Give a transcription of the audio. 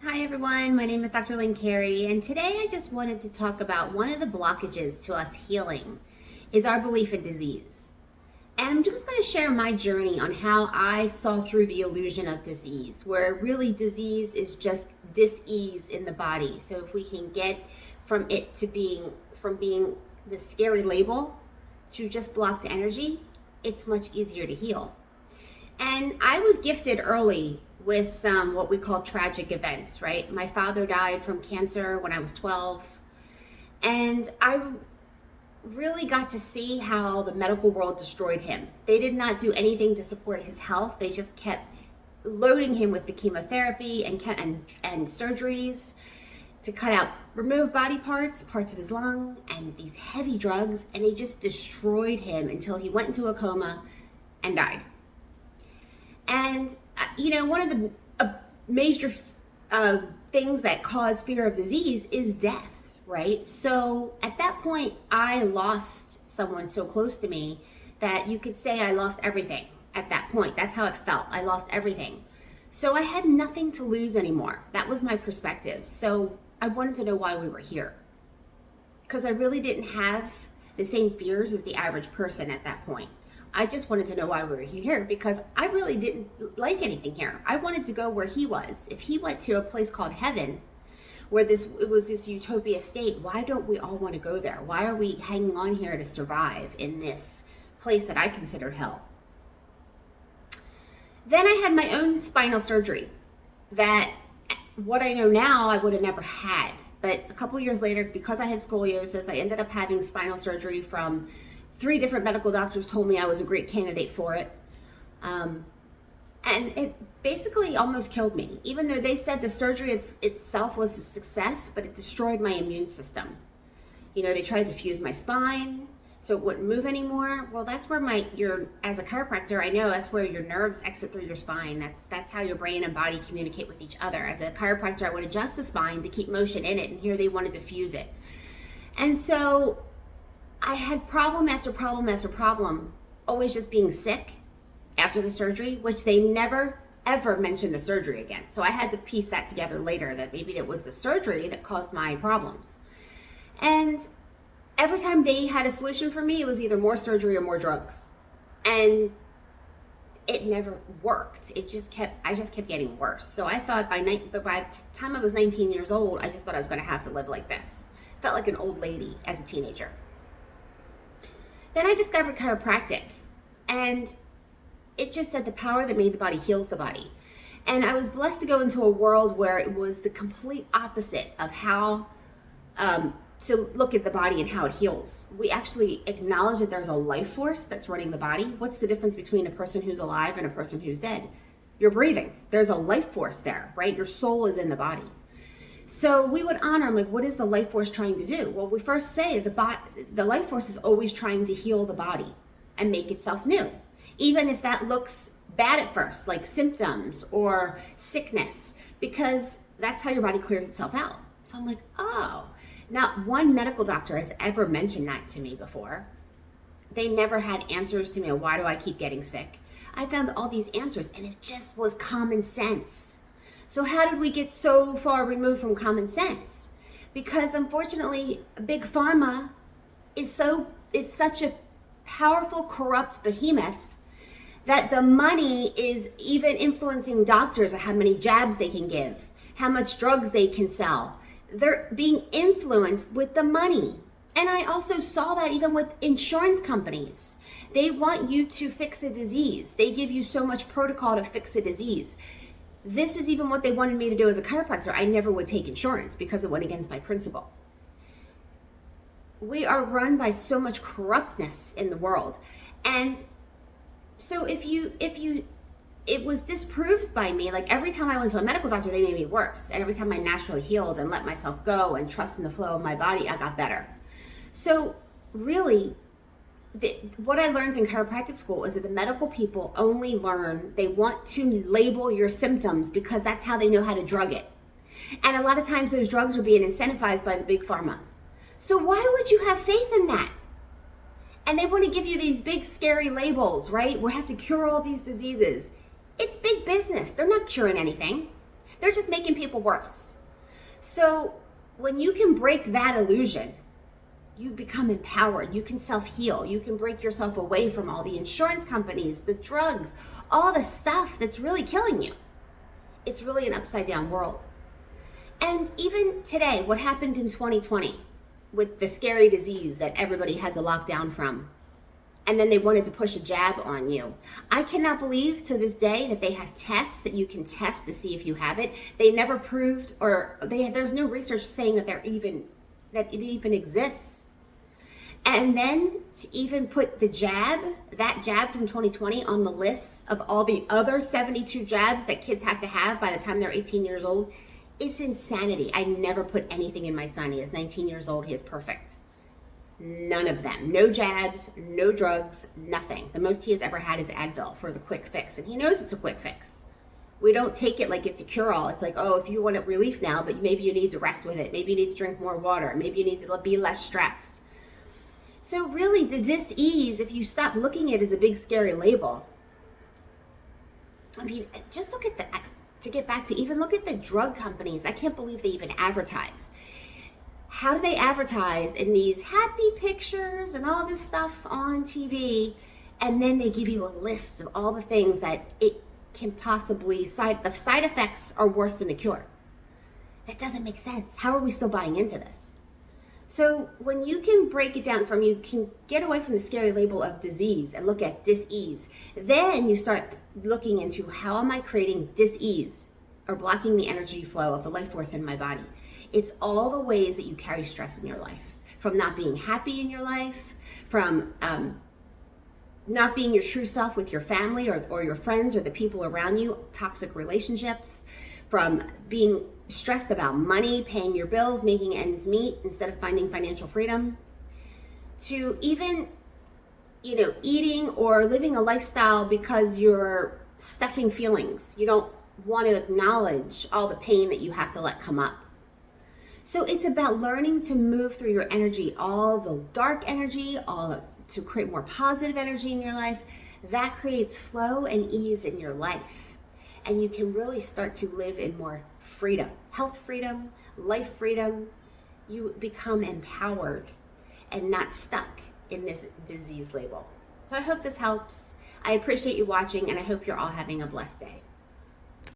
Hi everyone, my name is Dr. Lynn Carey, and today I just wanted to talk about one of the blockages to us healing is our belief in disease. And I'm just going to share my journey on how I saw through the illusion of disease, where really disease is just dis-ease in the body. So if we can get from being the scary label to just blocked energy, it's much easier to heal. And I was gifted early with some what we call tragic events, right? My father died from cancer when I was 12, and I really got to see how the medical world destroyed him. They did not do anything to support his health. They just kept loading him with the chemotherapy and surgeries to remove body parts of his lung, and these heavy drugs, and they just destroyed him until he went into a coma and died. And, one of the major things that cause fear of disease is death, right? So at that point, I lost someone so close to me that you could say I lost everything at that point. That's how it felt. I lost everything. So I had nothing to lose anymore. That was my perspective. So I wanted to know why we were here, because I really didn't have the same fears as the average person at that point. I just wanted to know why we were here, because I really didn't like anything here. I wanted to go where he was. If he went to a place called heaven, where it was this utopia state, why don't we all want to go there? Why are we hanging on here to survive in this place that I considered hell? Then I had my own spinal surgery that what I know now I would have never had. But a couple years later, because I had scoliosis, I ended up having spinal surgery from 3 different medical doctors told me I was a great candidate for it. And it basically almost killed me, even though they said the surgery itself was a success, but it destroyed my immune system. They tried to fuse my spine so it wouldn't move anymore. Well, that's where as a chiropractor, I know that's where your nerves exit through your spine. That's how your brain and body communicate with each other. As a chiropractor, I would adjust the spine to keep motion in it, and here they wanted to fuse it. And so I had problem after problem after problem, always just being sick after the surgery, which they never, ever mentioned the surgery again. So I had to piece that together later, that maybe it was the surgery that caused my problems. And every time they had a solution for me, it was either more surgery or more drugs. And it never worked. I just kept getting worse. So I thought by the time I was 19 years old, I just thought I was going to have to live like this. Felt like an old lady as a teenager. Then I discovered chiropractic, and it just said the power that made the body heals the body. And I was blessed to go into a world where it was the complete opposite of how to look at the body and how it heals. We actually acknowledge that there's a life force that's running the body. What's the difference between a person who's alive and a person who's dead? You're breathing. There's a life force there, right? Your soul is in the body. So we would honor, what is the life force trying to do? Well, we first say the life force is always trying to heal the body and make itself new. Even if that looks bad at first, like symptoms or sickness, because that's how your body clears itself out. So I'm like, oh, not one medical doctor has ever mentioned that to me before. They never had answers to me. Why do I keep getting sick? I found all these answers, and it just was common sense. So how did we get so far removed from common sense? Because unfortunately, Big Pharma is such a powerful, corrupt behemoth that the money is even influencing doctors of how many jabs they can give, how much drugs they can sell. They're being influenced with the money. And I also saw that even with insurance companies. They want you to fix a disease. They give you so much protocol to fix a disease. This is even what they wanted me to do as a chiropractor. I never would take insurance because it went against my principle. We are run by so much corruptness in the world. And so it was disproved by me. Like every time I went to a medical doctor, they made me worse. And every time I naturally healed and let myself go and trust in the flow of my body, I got better. So really, what I learned in chiropractic school is that the medical people only they want to label your symptoms because that's how they know how to drug it. And a lot of times those drugs are being incentivized by the big pharma. So why would you have faith in that? And they want to give you these big scary labels, right? We have to cure all these diseases. It's big business. They're not curing anything. They're just making people worse. So when you can break that illusion, you become empowered. You can self-heal. You can break yourself away from all the insurance companies, the drugs, all the stuff that's really killing you. It's really an upside down world. And even today, what happened in 2020 with the scary disease that everybody had to lock down from, and then they wanted to push a jab on you. I cannot believe to this day that they have tests that you can test to see if you have it. They never proved, or there's no research saying that it even exists. And then to even put that jab from 2020 on the list of all the other 72 jabs that kids have to have by the time they're 18 years old, it's insanity. I never put anything in my son. He is 19 years old. He is perfect. None of them. No jabs, no drugs, nothing. The most he has ever had is Advil for the quick fix. And he knows it's a quick fix. We don't take it like it's a cure-all. It's like, oh, if you want relief now, but maybe you need to rest with it. Maybe you need to drink more water. Maybe you need to be less stressed. So really, the dis-ease, if you stop looking at it as a big scary label, I mean, just look at to get back to even look at the drug companies. I can't believe they even advertise. How do they advertise in these happy pictures and all this stuff on TV, and then they give you a list of all the things that it can possibly, the side effects are worse than the cure? That doesn't make sense. How are we still buying into this? So when you can break it down you can get away from the scary label of disease and look at dis-ease, then you start looking into how am I creating dis-ease or blocking the energy flow of the life force in my body. It's all the ways that you carry stress in your life, from not being happy in your life, from not being your true self with your family or your friends or the people around you, toxic relationships, from being stressed about money, paying your bills, making ends meet instead of finding financial freedom, to even, eating or living a lifestyle because you're stuffing feelings. You don't want to acknowledge all the pain that you have to let come up. So it's about learning to move through your energy, all the dark energy, to create more positive energy in your life. That creates flow and ease in your life. And you can really start to live in more freedom, health freedom, life freedom. You become empowered and not stuck in this disease label. So I hope this helps. I appreciate you watching, and I hope you're all having a blessed day.